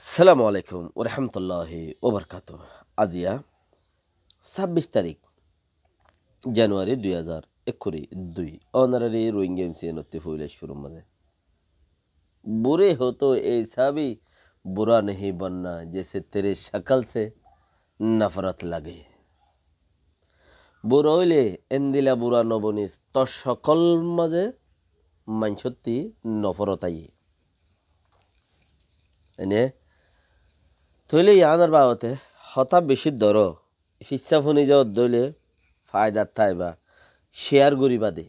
সালামু আলাইকুম ওরহামতুল্লাহি ওবরকাতুহ। আজিয়া 26 তারিখ জানুয়ারি 2021 অনারারি রোহিঙ্গা এমসি নত্তি ফুইলে শুরু মানে बुरे हो तो ऐसा भी बुरा नहीं बनना जैसे तेरे शक्ल से नफरत लगे। বুড়ো হইলে এন্দিলা বুড়া নবনিস তো সকল মাঝে মানসত্তি নফরতাই এনে তৈলে ইয়ানার বাবতে হতা বেশি দর হিসা ফোনে যাওয়ার দইলে ফায়দার থাইবা শেয়ার করিবা দে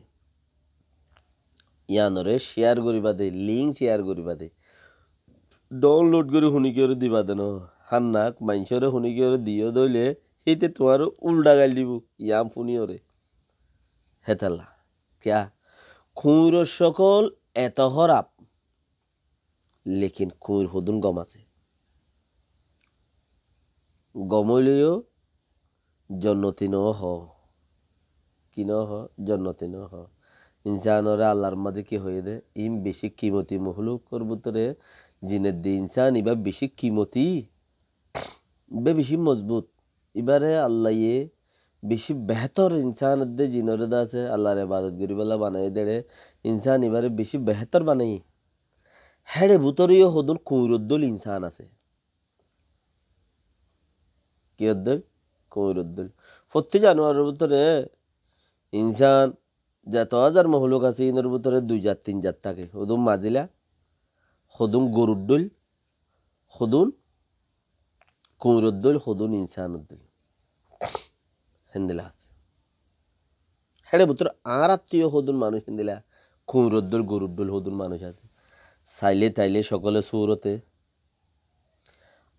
ইয়ানরে শেয়ার করিবা দে লিঙ্ক শেয়ার করিবা দে ডাউনলোড করে শুনি করে দিবা দেন হান্নাক মাইনসরে শুনি করে দিও দইলে সেইতে তোমার উল্টা গাল দিব ইয়াম ফুনিওরে হেতালা কিয়া খুঁড় সকল এত হরাপ লেকিন খুঁড় হদুন গম আছে গমইলেও জন্নতি ন হ কি ন হ জন্নতি ন হ ইনসানরে আল্লাহর মাঝে কি হয়ে দে ইম বেশি কিমতি মহলুকর ভিতরে জিনের দি ইনসান ইবা বেশি কিমতি বে বেশি মজবুত এবারে আল্লাহ বেশি বেহতর ইনসান দে জিনরে দা আছে আল্লাহর ইবাদত করিবেলা বানাই দেড়ে ইনসান এবারে বেশি বেহতর বানাই হেড়ে ভিতরেও হদুন কুইরদ্দুল ইনসান আছে কি অদ্দুল কুইরদ্দুল প্রতি জানুয়ারির ভিতরে ইনসান যত হাজার মহলুক আছে ইনের ভিতরে 2-3 থাকে হদুন মাজিলা হদুন গরুদ্দুল হদুন কুইরদ্দুল হদুন ইনসান উদ্দুল হিন্দিলা আছে হেড়ে ভিতরে আর আত্মীয় হদুন মানুষ হিন্দিলা কুইরদ্দুল গরুদ্দুল হদুন মানুষ আছে চাইলে তাইলে সকলে সুরতে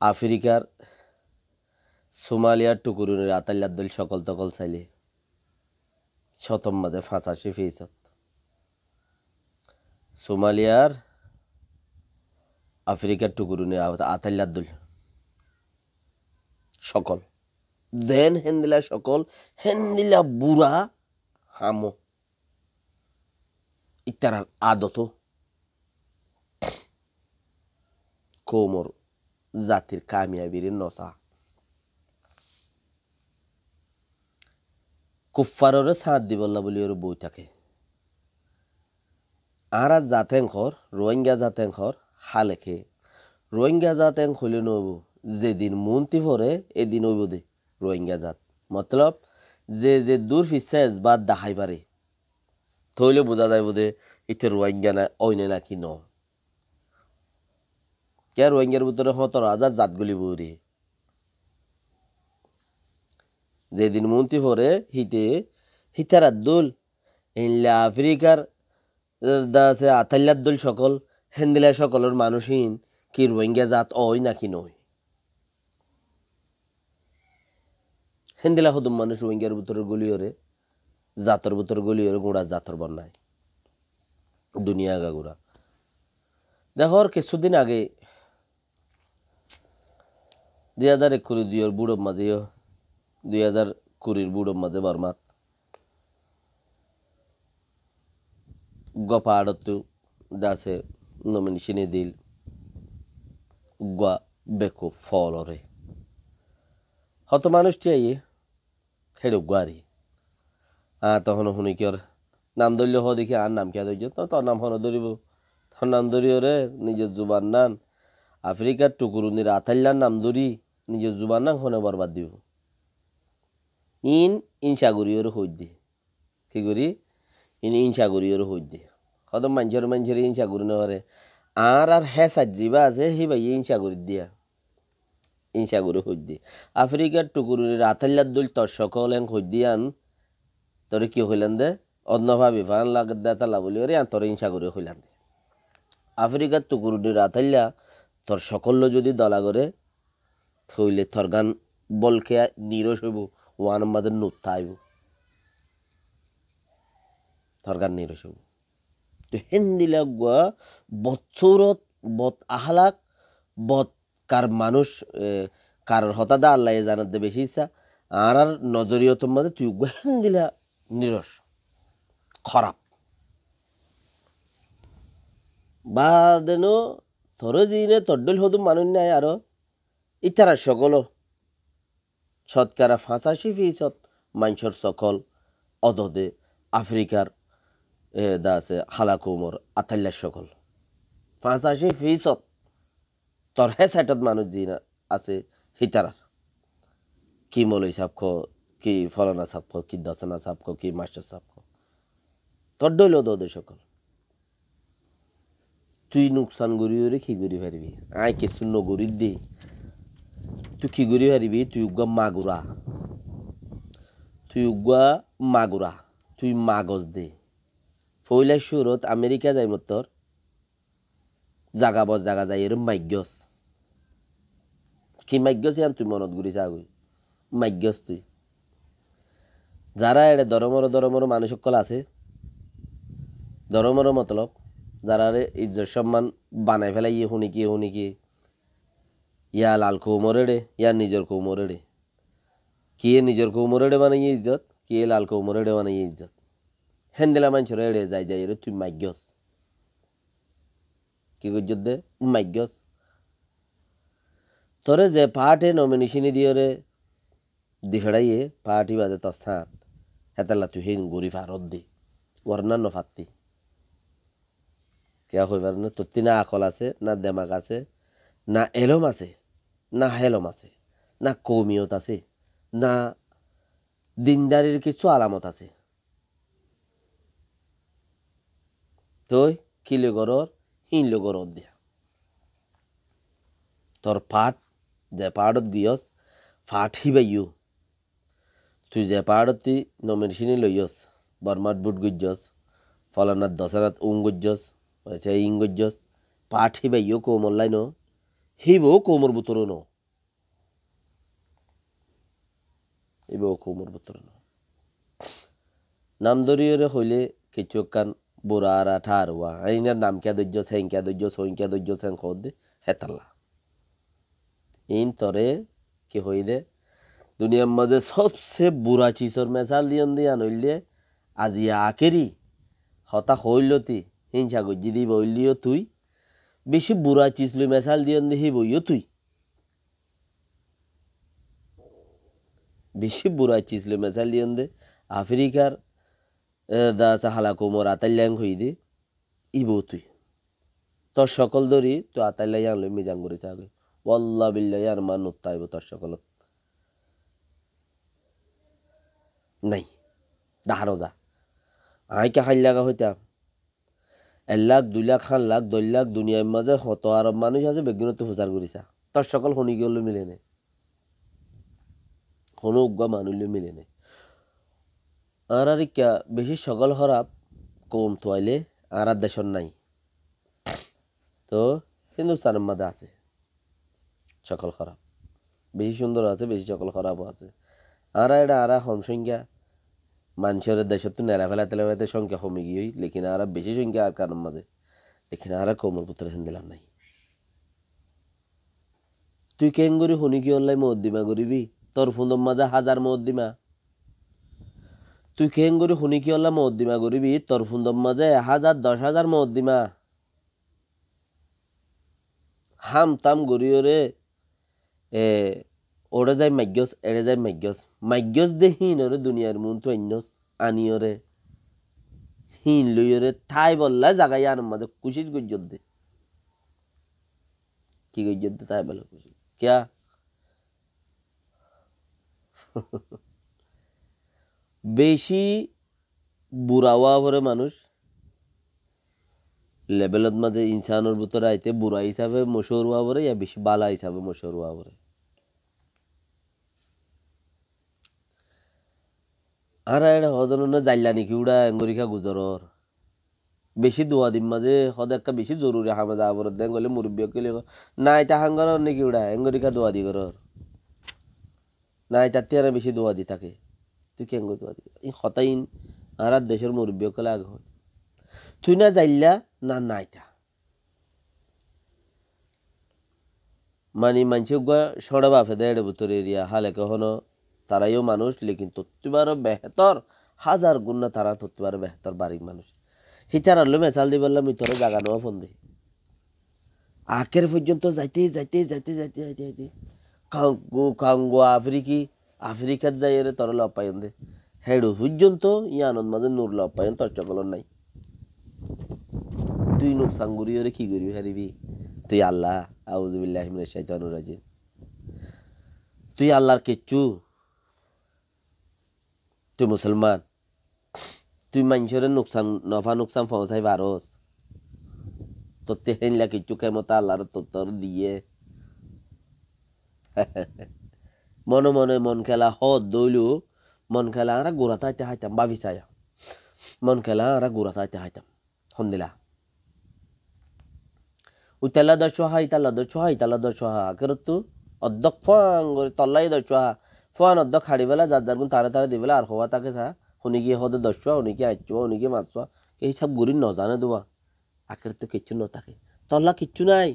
আফ্রিকার সোমালিয়ার টুকুরুনের আতাল্লাদ্দুল সকল তকল চাইলে শতম মাঝে 85% সোমালিয়ার আফ্রিকার টুকুরুনের আতাল্লাদ্দুল সকল জেন হেন্দিলা সকল হেন্দিলা বুড়া হামো ইত্যার আদত কোমর জাতির কামিয়াবির নসা কুফাররে সাথ দিবল্লা বলি ওর বই থাকে আর জাতেং খর রোহিঙ্গা জাতেং খর হালেখে রোহিঙ্গা জাতেং হইলে নব যেদিন মন্তি ভরে এদিন হইব দে রোহিঙ্গা জাত মতলব যে যে দূর ফিসেস বা দাহাই পারে থইলে বোঝা যাইব দে এটা রোহিঙ্গা না অইনে নাকি ন কে রোহিঙ্গার ভিতরে 17,000 জাতগুলি বৌরে যেদিন মন্ত্রী ভরে হিতার আব্দুল ইনলা আফ্রিকার দাসে আতাল্লাদ্দুল সকল হেন্দিলা সকলের মানুষহীন কি রোহিঙ্গা জাত ওই নাকি নয় হেন্দিলা হদুম মানুষ রোহিঙ্গার ভিতরে গলিওরে জাতর ভিতরে গলিওরে গোড়া জাতর বন্যায় দুনিয়া গাগুড়া দেখো কিছুদিন আগে 2021 বুড়ো মাঝেও 2020 বুড়ো মাঝে বর্মাত গপা আড়তু দাসে নমিনেশনে দিল গা বেকো ফলরে হত মানুষটি আইয়ে হেডো গাড়ি তখন শুনি কি ওর নাম ধরল হ দেখি আর নাম কে ধরছ তো তোর নাম হন ধরিব তোর নাম ধরিও রে নিজের জুবান নান আফ্রিকার টুকুরুনির আতাল্লার নাম ধরি নিজের জুবান নাম হনে বরবাদ দিব ইনসা করিওর হই দি কি করি ইনসা করিওর হই দি হত মানুষের ইনসা করি নরে আর হ্যাঁ সাজিবা আছে হি ভাই ইনসা করি দিয়া ইনসা করে হই দি আফ্রিকার টুকুরুনির আতাল্লাদ্দুল তোর সকল এং হই দিয়ান তোরে কি হইলেন দে অন্যভাবে ফান লাগত দে তালা বলি ওরে তোর ইনসা করে হইলাম দে আফ্রিকার টুকুরুনির আতাল্লা তোর সকল যদি দলা করে থইলে তোর গান বলকে নিরস হইব ওয়ান আমাদের নুত্তা আইব তোর গান নিরস হইব তো হেন্দিলা গুয়া বৎসরত বত আহলাক বত কার মানুষ কার হতাদা আল্লাহ জানাতে বেশি ইচ্ছা আর নজরিয়তর মাঝে তুই হেন্দিলা নিরস খারাপ বা দেন তোরে জিনে তড্ডল হদু মানুষ নাই আরো ইতারা সকল শতকরা 85% মানুষের সকল অদদে আফ্রিকার দা আছে হালাকুমর আতাল্লার সকল 85% তোর হে সাইটত মানুষ জিনা আছে হিতারার কি মলই সাপখ কি ফলানা সাপখ কি দশনা সাপখ কি মাস্টার সাপখ তোর ডইল দদে সকল তুই নুকসান গরিওরে কি গরি পারবি আয় কিছু নগরি দে তুই কি গরি পারবি তুই উগা মাগুরা তুই মাগজ দে ফইলা সুরত আমেরিকা যাই মতর জাগা বস জাগা যাই এর মাইগস কি মাইগস ইয়ান তুই মনত গুরি যাগই মাইগস তুই যারা এড়ে দরমর মানুষ সকল আছে দরমর মতলব যারা ইজ্জত সম্মান বানাই ফেলাই শুনি কি ইয়া লাল কৌমরেড়ে ইয়া নিজের কৌমরেড়ে কে নিজের কৌমরেড়ে বানাইয়ে ইজ্জত কে লাল কৌমরেড়ে বানাইয়ে ইজ্জত হেন্দেলা মানুষের এড়ে যাই রে তুই মাইগস কি ইজ্জত দে মাইগস তোরে যে পার্টে নমিনেশনি দিয়ে রে দিফেড়াইয়ে পার্টি বাদে তোর সাঁত হেতাল্লা তুই হেন গরিব আরত দে অন্যান্য ফাত্তি কে হইবার না তোর না আকল আছে না দেমাগ আছে না এলম আছে না হেলম আছে না কৌমিয়ত আছে না দিনদারির কিছু আলামত আছে তুই কিলে গরর হিনলে গরর দিয়া তোর পাট যে পাহাড়ত গিয়স ফাট হিবাইও তুই যে পাহাড়ত তুই নমিনেশনি লইয়স বর্মাত বুট গুজ্জস ফলানাথ দশনাথ গুজ্জস ইংগুজ্জস পাট হিবাইও কোমর লাইন হিবও কোমর বুতর ন হিবও কোমর বুতর ন নাম দরিয়রে হইলে কিছু কান বুড়া আর ঠারুয়া আইনার নাম কে দৈর্য সেংক্যা দৈর্য সৈংক্যা দৈর্য সেং দে হেতাল্লা ইন তরে কি হই দে দুনিয়ার মাঝে সবচেয়ে বুড়া চিজর মেসাল দিয়া নইলে আজি আকেরি হতা হইলতি হিংসা গজ্জি দি বইলিও তুই বেশি বুড়া চিজ লই মেসাল দিয়ন দিহি বইও তুই বেশি বুড়া চিজ লই মেসাল দিয়ন দে আফ্রিকার দা হালা কোমর আতাল্যাং হই দে ইবো তুই তোর সকল ধরি তুই আতাল্যাং লই মিজাং করে চাগে ওয়াল্লাহ বিল্লাহি আর মান উত্তাইব তোর সকল নাই দাহারো যা আই কে খাই লাগা হইতাম 1 লাখ 2 লাখ 3 লাখ 10 লাখ দুনিয়ার মাঝে হত আরব মানুষ আছে বেগুনতে প্রচার করিছা তোর সকল হনি গেল মিলে নে কোনো উগ্গা মানুষ মিলে নে আর ইকা বেশি সকল খারাপ কম তোয়াইলে আর দেশর নাই তো হিন্দুস্তানের মধ্যে আছে সকল খারাপ বেশি সুন্দর আছে বেশি সকল খারাপও আছে আর এটা আর কম সংখ্যা মানুষের দেশত তো নেলা ফেলাতে সংখ্যা কমে গিয়ে লেকিন আর বেশি সংখ্যা আর কারণ মাঝে লেকিন আর কোমর পুত্র হেন্দিলাম নাই তুই কেন করি শুনি কি অনলাই মদ্দিমা করিবি তোর ফোনের মাঝে 1000 মদ্দিমা তুই কেন করি শুনি কি অনলাই মদ্দিমা করিবি তোর ফোনের মাঝে 1000 10,000 মদ্দিমা হাম তাম গরিয়রে ওরে যাই মাইগস এড়ে যাই মাইগস দে হিন ওরে দুনিয়ার মন তো আনিওরে হিন লইরে ঠাই বললা জাগাই আর মাঝে কুশিস গজ্জত দে কি গজ্জত দে তাই বলে খুশি ক্যা বেশি বুড়াওয়া পরে মানুষ লেভেলত মাঝে ইনসানোর ভিতরে আইতে বুড়া হিসাবে মশহুর হওয়া পরে ইয়া বেশি বালা হিসাবে মশহুর হওয়া পরে আর এটা হদন জাইলা নাকি উড়া এঙ্গরিখা গুজরর বেশি দোয়া দিম মাঝে হদ একটা বেশি জরুরি হামে যা বর দেন গলে মুরব্বী কেলে না এটা হাঙ্গর নাকি উড়া এঙ্গরিখা দোয়া দি করর না এটা তিয়ারে বেশি দোয়া দি থাকে তুই কেন দোয়া দি এই হতাইন আর দেশের মুরব্বী কেলে আগ তুই না যাইলা না নাইতা মানে মানছে সড়া বাফে দেড় ভিতরে এরিয়া হালে কখনো তারাইও মানুষ লেকিন তত্ত্ববারও বেহতর 1000 গুণ না তারা তত্ত্ববারও বেহতর বাড়ির মানুষ হিতার আল্লো মেসাল দি বললাম তোরে জাগা নেওয়া ফোন দে আখের পর্যন্ত যাইতে যাইতে যাইতে যাইতে যাইতে যাইতে কাঙ্গো আফ্রিকাত যাই রে তোর লব পাইন দে হেডু পর্যন্ত ই আনন্দ মাঝে নূর লব পাইন তোর চকলন নাই তুই নুকসান করি ওরে কি করবি হারিবি তুই আল্লাহ আউযুবিল্লাহি মিনাশ শাইতানির রাজিম তুই আল্লাহর কিচ্ছু তুই মুসলমান তুই মানুষের নুকসান নফা নুকসান পৌঁছাই পারস তোর তেহেনলা কিচ্ছু কেমতা আল্লাহর তোর দিয়ে মনে মনে মন খেলা হদ দইলু মন খেলা আরা গোড়া তাইতে হাইতাম বাবি চায়া মন খেলা আরা গোড়া তাইতে হাইতাম হন্দিলা উইতালা দর্শহা ইতালা দর্শহা ইতালা দর্শহা কেরতু অর্ধক ফাং করে তল্লাই দর্শহা ফান অর্ধক খাড়ি বেলা যার যার গুণ তারে তারে দিবেলা আর হওয়া তাকে চা শুনি গিয়ে হদে দর্শা শুনি গিয়ে আইচুয়া শুনি গিয়ে মাছুয়া এই সব গুড়ি নজানে দেওয়া আখের তো কিচ্ছু ন থাকে তল্লা কিচ্ছু নাই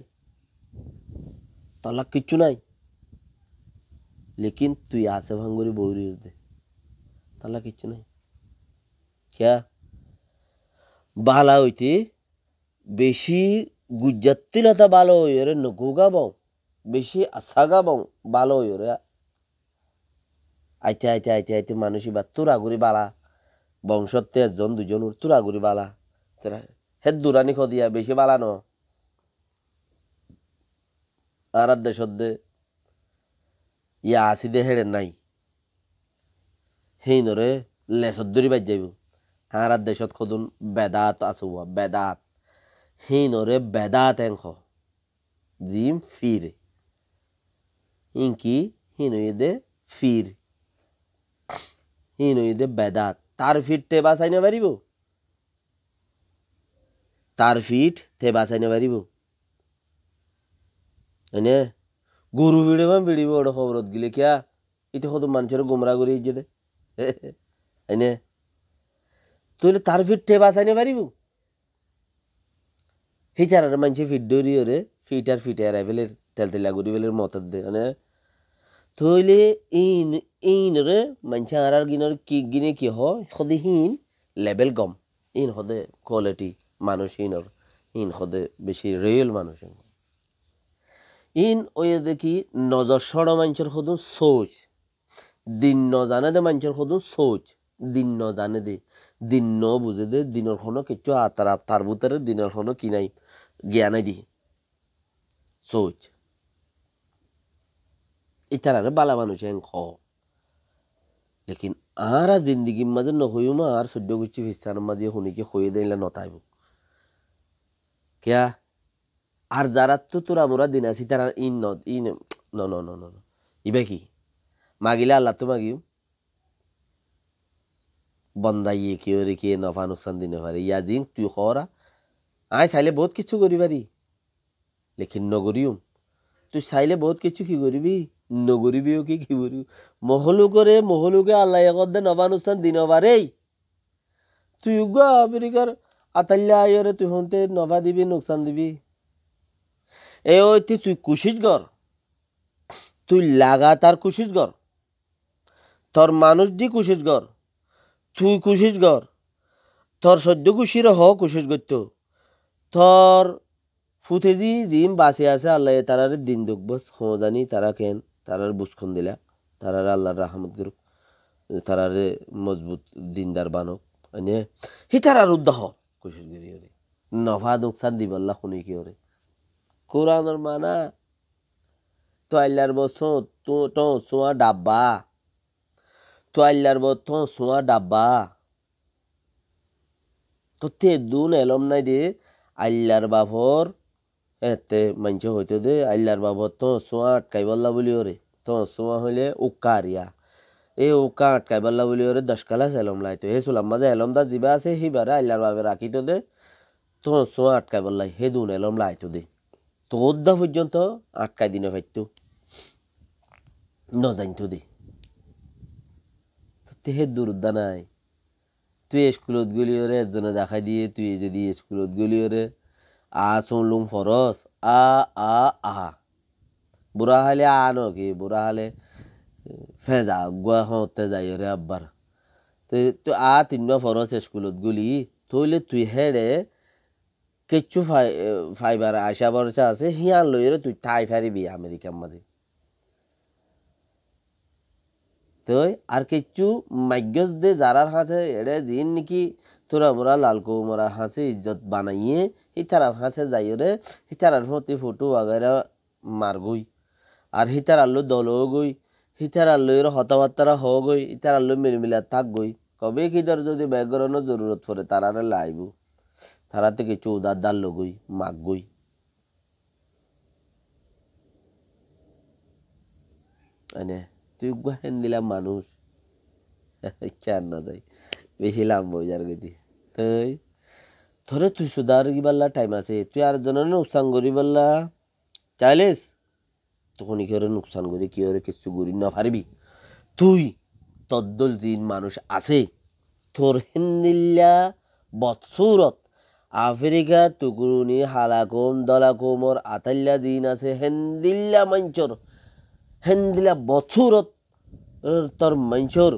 তল্লা কিচ্ছু নাই লেকিন তুই আসে ভাঙ্গুরি বৌরি দে তল্লা কিচ্ছু নাই ক্যা বালা হইতে বেশি গুজ্জাতিলতা ভালো হইরে নগুগাবং বেশি আসাগাবং ভালো হইরে আইতে আইতে আইতে আইতে মানুষই বা তুরাগুড়ি বালা বংশতে একজন দুজন তুরাগুড়ি বালা হেদ দুরানি খদিয়া বেশি বালা ন আর দেশত দে ইয়া আসি দে হেড়ে নাই সেই নরে লেসত দূরি বাজ যাইব আর দেশত খদুন বেদাত আসুয়া বেদাত সেই নরে বেদাত এংখ জিম ফির ইনকি হিনইদে ফির হিনইদে বেদাত তার ফিরতে বাঁচাই না পারিব তার ফিট তে বাঁচাই না পারিব এনে গরু বিড়িব ওটা খবরত গিলে কিয়া ইতে কত মানুষের গুমরা করে ইজ্জে দে এনে তুই তার ফিট তে বাঁচাই না পারিব হিচার মানুষে ফিট দৌড়ি ওরে ফিটার ফিটার আইবেলের তেল তেলা গুড়ি বেলের মতত দে মানে থইলে ইন রে মানুষে আর গিনর কি গিনে কি হয় সদে হিন লেভেল কম ইন সদে কোয়ালিটি মানুষ ইন সদে বেশি রিয়েল মানুষ ইন ওই দেখি নজর সড় মানুষের সদু সোচ দিন ন জানে দে মানুষের সদু সোচ দিন ন জানে দে দিন ন বুঝে দে দিনের কোনো কিছু তার ভিতরে দিনের কোনো কি নাই জ্ঞানে দি সোচ ইতারা বালা মানুষ খ লেকিন আরা জিন্দগির মাঝে নহইও মা আর সদ্য গুচ্ছি ভিসার মাঝে শুনিকে হয়ে দিলে নতাইব কিয়া আর যারা তো তোরা মোরা দিন আছি তারা ইন ন ইবে কি মাগিলে আল্লাহ তো মাগিও বন্দাইয়ে কেউ রে কে নফা নুকসান দিনে পারে ইয়া জিন তুই খরা আয় চাইলে বহুত কিছু করি পারি লেকিন নগরিও তুই চাইলে বহুত কিছু কি করবি নগরিবিও কি করবি মহলুকে আল্লাহ একদে নফা নুকসান দিন পারেই তুই গা আমেরিকার আতাল্লা আয়রে তুই হতে নফা দিবি নুকসান দিবি এ ওইতে তুই কুশিস কর তুই লাগাতার কুশিস কর তোর মানুষ দি কুশিস কর তুই কুশিস কর তোর সদ্য কুশির কুশিস করত তোর ফুতেজি জিম বাঁচে আছে আল্লাহ তারারে দিন দুঃখ বস জানি তারা কেন তারার বুঝখন দিলা তারারে আল্লাহর রাহমত করুক তারারে মজবুত দিনদার বানক এনে হি তারার উদ্দাহ কুশিস করি ওরে নফা নুকসান দিব আল্লাহ শুনি কি ওরে কোরআনের মানা তো আল্লাহর বছর তো সোয়া ডাব্বা তো আল্লাহর বছর সোয়া ডাব্বা তো তে দুন এলম নাই দে আল্লাহর বাবর এতে মানছে হইতো দে আল্লাহর বাবর তো সোয়া আটকাই বললা বলি ওরে তো সোয়া হইলে উকারিয়া এই উকা আটকাই বললা বলি ওরে 10 কালাস এলম লাইতো হে সুলাম মাঝে এলমদা জিবা আছে হিবারে আল্লাহর বাবে রাখিতো দে তো সোয়া আটকাই বললাই হে দুন এলম লাইতো দে তো ওদ্দা পর্যন্ত আটকাই দিনে ফাইতো নজানতো দে তো হে দুরুদ্দা নাই তুই স্কুলত গলি ওরে একজনে দেখাই দিয়ে তুই যদি স্কুলত গলি ওরে শুনলুম ফরস আহা বুড়া হলে কি বুড়া হলে ফেজা গুয়া হতে যাই ওরে আব্বার তুই তিনবার ফরস স্কুলত গলি থইলে তুই হেরে কিচ্ছু ফাইবার আশা ভরসা আছে হিয়ান লইরে তুই ঠাই ফারিবি আমেরিকার মাঝে তো আর কিচ্ছু মাগ্যস দে যারার হাতে এড়ে জিন নাকি তোরা মোরা লালকো মোরা হাসে ইজ্জত বানাইয়ে হিতারার হাসে যাইরে হিতারার প্রতি ফটো আগারা মারগই আর হিতার আল্লু দলও গই হিতার আল্লুর হতাবার্তারা হ গই হিতার আল্লু মিলমিলা থাক গই কবে কিদার যদি ব্যাকরণের জরুরত পড়ে তারারে লাইব তারাতে কিছু উদার দাল লগই মাগ গই এনে তুই হেন দিলাম মানুষ চার না যাই বেশি লাভ বোঝার গতি তুই ধরে তুই সুদার গিবাল্লা টাইম আছে তুই আর জনের নুকসান করি বললা চাইলিস তখন কি ওরে নুকসান করি কি ওরে কিছু করি না পারবি তুই তদ্দল জিন মানুষ আছে তোর হিন্দিল্লা বৎসুরত আফ্রিকা টুকুরুনি হালাকুম দলাকুমর আতাল্লা জিন আছে হেন্দিল্লা মঞ্চর হেন্দিলা বৎসুরত তোর মঞ্চর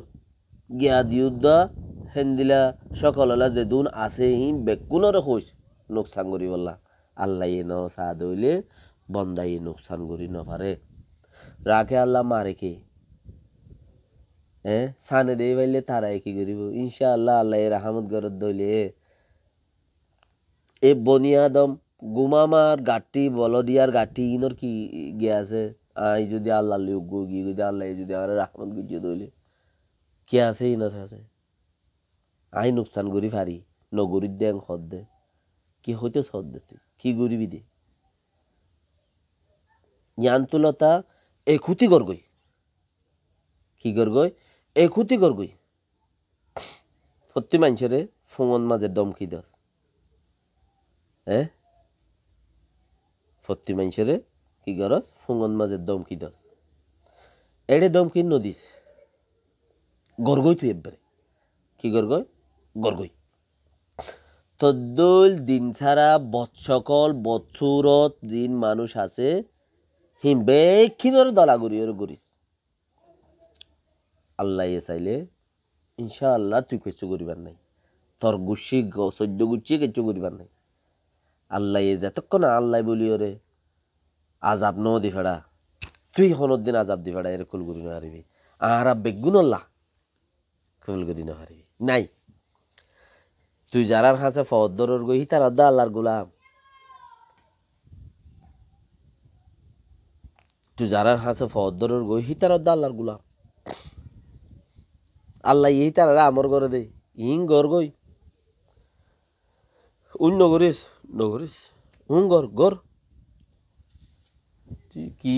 গিয়া দিউদ্দা হেন্দিলা সকললা যেদুন আছে হি বেকুনরে হইস নোকসান করি বললা আল্লাহ ন সাদ হইলে বন্দাই নোকসান করি নপারে রাখে আল্লাহ মারে কে সানে দে পাইলে তারাই কি করিব ইনশাআল্লাহ আল্লাহ রাহমত গরত দইলে এ বনিয়াদম গুমামার গাটি বলদিয়ার গাটি ইনর কি গিয়া আছে আই যদি আল্লাহ লিউগ গি যদি আল্লাহ যদি আর রাহমত গুজিয়ে দইলে কি আছে ইনত আছে আই নুকসান করি ফারি নগরীর দেন খদ দে কি হইতে সদ দে তুই কি গরিবি দে জ্ঞানতুলতা একুতি গরগই কি গরগই একুতি গরগই প্রতি মানুষেরে ফোন মাঝে দমকি দস প্রতি মানুষেরে কি গরস ফোন মাঝে দমকি দস এড়ে দমকি নদিস গরগই তুই এবারে কি গরগই গরগই তদ্দল দিন ছাড়া সকল বৎসুরত জিন মানুষ আছে হিম বেক্ষিনর দলাগুড়ি ওর গরিস আল্লাহ চাইলে ইনশাআল্লাহ তুই কিছু করিবার নাই তোর গুচ্ছি সদ্য গুচ্ছি কিছু করিবার নাই আল্লাহ যতক্ষণ আল্লাহ বলি ওরে আজাব ন দি ফেড়া তুই হনদিন আজাব দি ফেড়া এর কুল করি না হারিবি আর বেগুন আল্লাহ কুল করি না হারিবি নাই তুই যারার কাছে ফদর গই তার আদা আল্লাহর গোলাম তুই যারার কাছে ফদর গই তার আদা আল্লাহর গোলাম আল্লাহ এই তারা আমর করে দে ইং গর গই উন নগরিস নগরিস উন গর গর তুই কি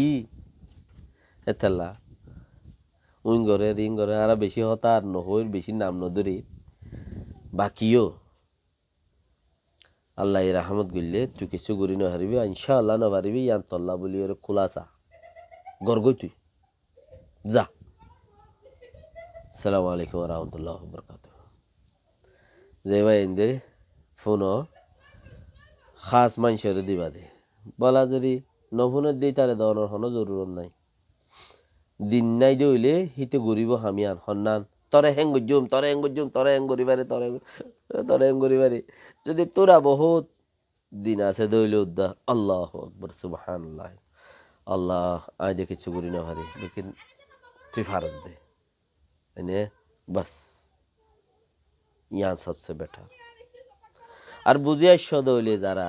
এতাল্লা উন গরে রিং গরে আর বেশি হতা আর নহইর বেশি নাম নদরি বাকিও আল্লাহ রাহমত গইলে তুই কিছু করি না হারিবি ইনশাআল্লাহ না পারিবি ইয়ান তল্লা বলি ওর খোলাসা গর গই তুই যা আসসালামু আলাইকুম ওয়া রাহমাতুল্লাহি ওয়া বারাকাতুহু যে ভাই ইন্দে ফোনো খাস মানুষের দিবা দে বলা যদি নফোনের দিই তারে দেওয়ানোর কোনো জরুরত নাই দিন নাই দইলে হিতে ঘুরিব হামিয়ান হন্নান তরে হেং গুজুম তরে হেং গুজুম তরে হেং গরিবারে তরে হেং গরিবারে যদি তোরা বহুত দিন আছে দইলে উদ্দা আল্লাহু আকবার সুবহানাল্লাহ আল্লাহ আই দেখে কিছু করি না হারি লেকিন তুই ফারজ দে এনে বাস ইয়া সবচেয়ে বেটার আর বুঝিয়া সদইলে যারা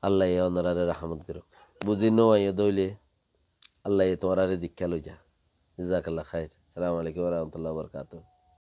আল্লাহ ওনারে রহমত করুক বুঝি নয় দইলে আল্লাহ তোমার জিজ্ঞা লই যা জাজাকাল্লাহ খাইর আসসালামু আলাইকুম ওয়া রাহমাতুল্লাহি ওয়া বারাকাতুহু